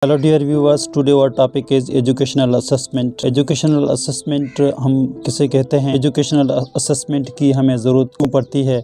Hello dear viewers, today our topic is educational assessment. Educational assessment हम किसे कहते हैं, एजुकेशनल असेसमेंट की हमें ज़रूरत क्यों पड़ती है,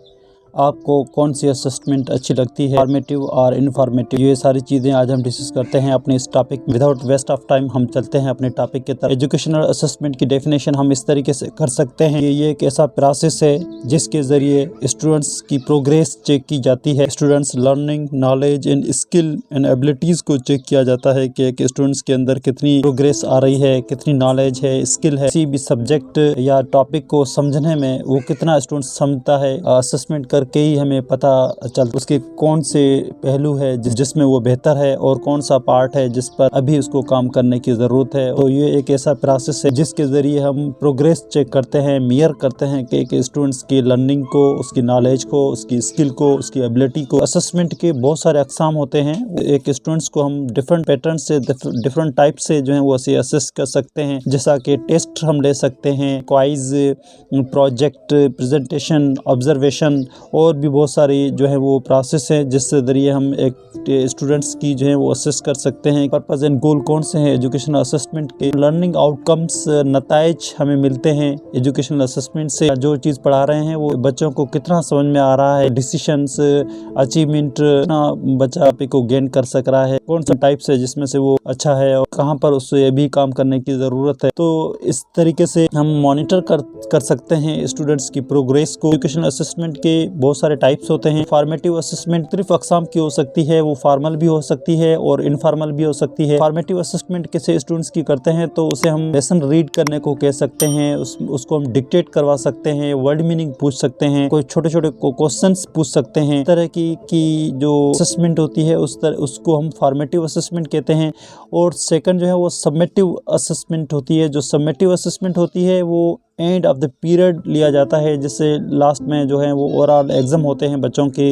आपको कौन सी असेसमेंट अच्छी लगती है, फॉर्मेटिव और इनफॉर्मेटिव, ये सारी चीज़ें आज हम डिस्कस करते हैं अपने इस topic. Without waste of time हम चलते हैं अपने टॉपिक की तरफ। एजुकेशनल असेसमेंट की डेफिनेशन हम इस तरीके से कर सकते हैं कि ये एक ऐसा प्रोसेस है जिसके ज़रिए स्टूडेंट्स की प्रोग्रेस चेक की जाती है। Students learning, knowledge and skill and abilities को चेक किया जाता है कि एक स्टूडेंट्स के अंदर कितनी प्रोग्रेस आ रही है, कितनी नॉलेज है, स्किल है, किसी भी सब्जेक्ट या टॉपिक को समझने में वो कितना स्टूडेंट्स समझता है। असेसमेंट करके ही हमें पता चलता उसके कौन से पहलू है जिसमें वो बेहतर है और कौन सा पार्ट है जिस पर अभी उसको काम करने की ज़रूरत है। तो ये एक ऐसा प्रोसेस है जिसके ज़रिए हम प्रोग्रेस चेक करते हैं, मेयर करते हैं कि एक स्टूडेंट्स की लर्निंग को, उसकी नॉलेज को, उसकी स्किल को, उसकी एबिलिटी को। असेसमेंट के बहुत सारे अकसाम होते हैं। एक स्टूडेंट्स को हम डिफरेंट पैटर्न से, डिफरेंट टाइप से जो है वो असेस कर सकते हैं। जैसा कि टेस्ट हम ले सकते हैं, क्वाइज, प्रोजेक्ट, प्रेजेंटेशन, ऑब्जर्वेशन और भी बहुत सारी जो है वो प्रोसेस है जिससे ज़रिए हम एक स्टूडेंट्स की जो है वो असेस कर सकते हैं। पर्पस एंड गोल कौन से हैं एजुकेशनल असेसमेंट के, लर्निंग आउटकम्स, नताइज हमें मिलते हैं एजुकेशनल असेसमेंट से। जो चीज़ पढ़ा रहे हैं वो बच्चों को कितना समझ में आ रहा है, डिसीशंस, अचीवमेंट, कितना बच्चा टॉपिक को गेन कर सक रहा है, कौन सा टाइप से जिसमें से वो अच्छा है और कहाँ पर उससे अभी काम करने की ज़रूरत है। तो इस तरीके से हम मॉनिटर कर सकते हैं स्टूडेंट्स की प्रोग्रेस को। एजुकेशनल असेसमेंट के बहुत सारे टाइप्स होते हैं। फॉर्मेटिव असेसमेंट सिर्फ अकसाम की हो सकती है, वो फॉर्मल भी हो सकती है और इनफॉर्मल भी हो सकती है। फॉर्मेटिव असेसमेंट किसी स्टूडेंट्स की करते हैं तो उसे हम लेसन रीड करने को कह सकते हैं, उसको हम डिक्टेट करवा सकते हैं, वर्ड मीनिंग पूछ सकते हैं, कोई छोटे छोटे क्वेश्चंस पूछ सकते हैं। इस तरह की जो असेसमेंट होती है उसको हम फॉर्मेटिव असेसमेंट कहते हैं। और सेकंड जो है वो सबमेटिव असेसमेंट होती है। जो सबमेटिव असेसमेंट होती है वो एंड ऑफ द पीरियड लिया जाता है, जिससे लास्ट में जो है वो ओवरऑल एग्ज़ाम होते हैं बच्चों के,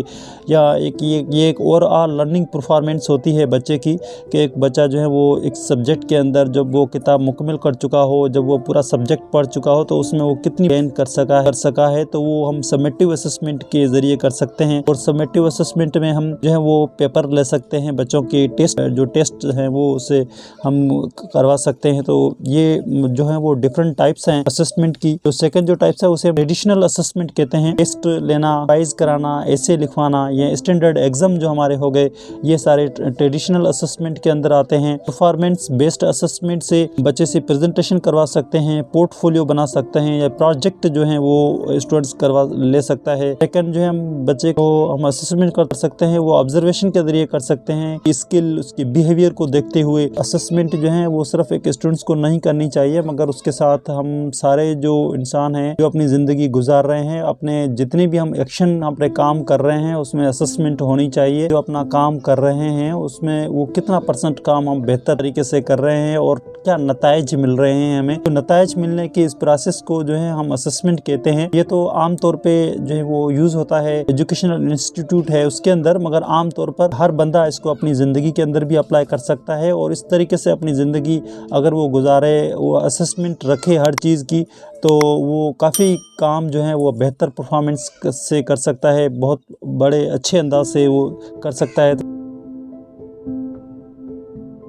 या ये एक ओवरऑल लर्निंग परफॉर्मेंस होती है बच्चे की, कि एक बच्चा जो है वो एक सब्जेक्ट के अंदर जब वो किताब मुकम्मल कर चुका हो, जब वो पूरा सब्जेक्ट पढ़ चुका हो तो उसमें वो कितनी गेन कर सका है, तो वो हम सबमेटिव असेसमेंट के ज़रिए कर सकते हैं। और सबमेटिव असेसमेंट में हम जो है वो पेपर ले सकते हैं, बच्चों के टेस्ट हैं वो उसे हम करवा सकते हैं। तो ये जो है वो डिफरेंट टाइप्स हैं असेसमेंट की। तो सेकंड जो टाइप्स है उसे ट्रेडिशनल असेसमेंट कहते हैं। टेस्ट लेना, प्राइज कराना, ऐसे लिखवाना, ये स्टैंडर्ड एग्जाम जो हमारे हो गए, ये सारे ट्रेडिशनल असेसमेंट के अंदर आते हैं। परफॉर्मेंस बेस्ड असेसमेंट से बच्चे से प्रेजेंटेशन करवा सकते हैं, पोर्टफोलियो बना सकते हैं, या प्रोजेक्ट जो है वो स्टूडेंट्स करवा ले सकता है। सेकंड जो है हम बच्चे को हम असेसमेंट कर सकते हैं, वो ऑब्जर्वेशन के जरिए कर सकते हैं। स्किल, उसके बिहेवियर को देखते हुए असेसमेंट जो है वो सिर्फ एक स्टूडेंट्स को नहीं करनी चाहिए, मगर उसके साथ हम सारे जो इंसान हैं जो अपनी ज़िंदगी गुजार रहे हैं, अपने जितने भी हम एक्शन अपने काम कर रहे हैं उसमें असेसमेंट होनी चाहिए। जो अपना काम कर रहे हैं उसमें वो कितना परसेंट काम हम बेहतर तरीके से कर रहे हैं और क्या नताइज मिल रहे हैं हमें। तो नताइज मिलने के इस प्रोसेस को जो है हम असेसमेंट कहते हैं। ये तो आम तौर पे जो है वो यूज़ होता है एजुकेशनल इंस्टीट्यूट है उसके अंदर, मगर आम तौर पर हर बंदा इसको अपनी ज़िंदगी के अंदर भी अप्लाई कर सकता है। और इस तरीके से अपनी ज़िंदगी अगर वो गुजारे, वो असेसमेंट रखे हर चीज़ की, तो वो काफ़ी काम जो है वो बेहतर परफॉर्मेंस से कर सकता है, बहुत बड़े अच्छे अंदाज से वो कर सकता है।